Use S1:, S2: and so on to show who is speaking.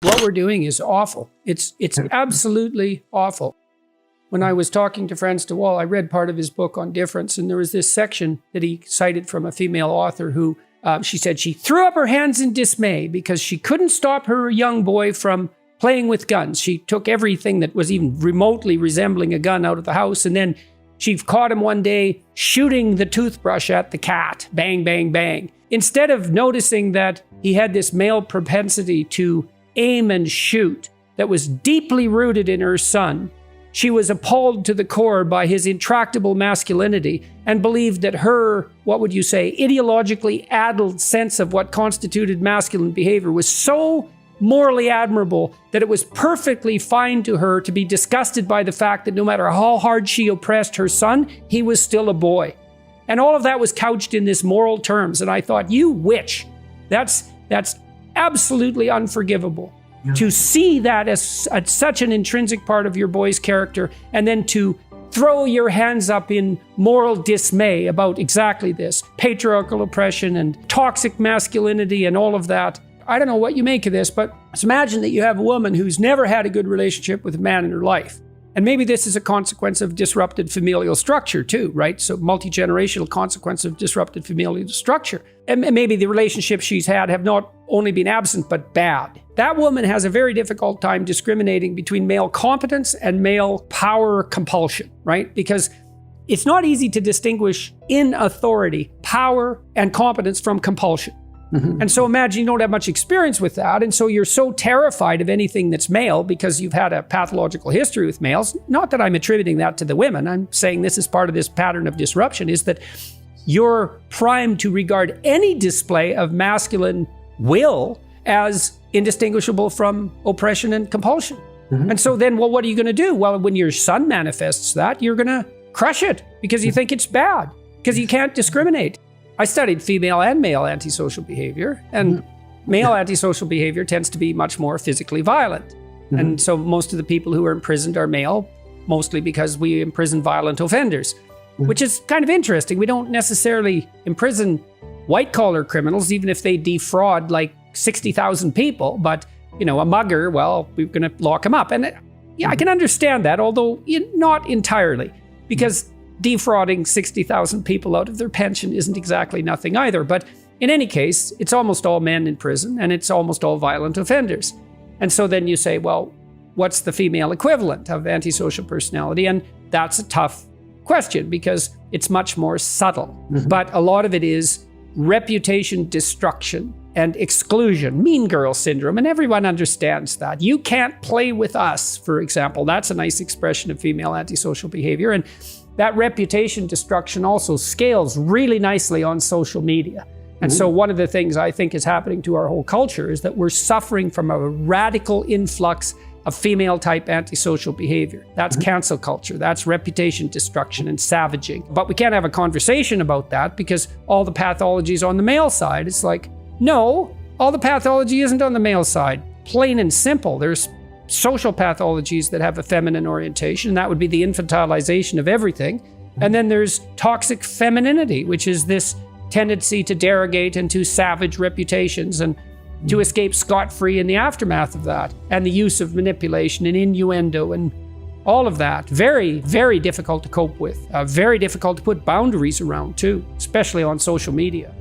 S1: what we're doing is awful. It's absolutely awful. When I was talking to Frans de Waal, I read part of his book on difference, and there was this section that he cited from a female author who, she said she threw up her hands in dismay because she couldn't stop her young boy from playing with guns. She took everything that was even remotely resembling a gun out of the house, and then she caught him one day shooting the toothbrush at the cat. Bang, bang, bang. Instead of noticing that he had this male propensity to aim and shoot that was deeply rooted in her son, she was appalled to the core by his intractable masculinity and believed that her, what would you say, ideologically addled sense of what constituted masculine behavior was so morally admirable that it was perfectly fine to her to be disgusted by the fact that no matter how hard she oppressed her son, he was still a boy. And all of that was couched in this moral terms. And I thought, you witch, that's absolutely unforgivable. Yeah. To see that as such an intrinsic part of your boy's character, and then to throw your hands up in moral dismay about exactly this, patriarchal oppression and toxic masculinity and all of that. I don't know what you make of this, but let's imagine that you have a woman who's never had a good relationship with a man in her life. And maybe this is a consequence of disrupted familial structure too, right? So multi-generational consequence of disrupted familial structure. And maybe the relationships she's had have not only been absent, but bad. That woman has a very difficult time discriminating between male competence and male power compulsion, right? Because it's not easy to distinguish in authority, power and competence from compulsion. Mm-hmm. And so imagine you don't have much experience with that. And so you're so terrified of anything that's male because you've had a pathological history with males. Not that I'm attributing that to the women. I'm saying this is part of this pattern of disruption, is that you're primed to regard any display of masculine will as indistinguishable from oppression and compulsion. Mm-hmm. And so then, well, what are you going to do? Well, when your son manifests that, you're going to crush it because you think it's bad, because you can't discriminate. I studied female and male antisocial behavior, and male antisocial behavior tends to be much more physically violent. Mm-hmm. And so most of the people who are imprisoned are male, mostly because we imprison violent offenders, which is kind of interesting. We don't necessarily imprison white-collar criminals, even if they defraud like 60,000 people. But, you know, a mugger, well, we're going to lock him up. And yeah, I can understand that, although not entirely, because defrauding 60,000 people out of their pension isn't exactly nothing either. But in any case, it's almost all men in prison, and it's almost all violent offenders. And so then you say, well, what's the female equivalent of antisocial personality? And that's a tough question because it's much more subtle. Mm-hmm. But a lot of it is reputation destruction and exclusion, mean girl syndrome, and everyone understands that. You can't play with us, for example. That's a nice expression of female antisocial behavior. And that reputation destruction also scales really nicely on social media. And so one of the things I think is happening to our whole culture is that we're suffering from a radical influx of female-type antisocial behavior. That's cancel culture. That's reputation destruction and savaging. But we can't have a conversation about that because all the pathology is on the male side. It's like, no, all the pathology isn't on the male side. Plain and simple. There's social pathologies that have a feminine orientation, and that would be the infantilization of everything. And then there's toxic femininity, which is this tendency to derogate and to savage reputations and to escape scot-free in the aftermath of that, and the use of manipulation and innuendo and all of that. Very, very difficult to cope with. Very difficult to put boundaries around too, especially on social media.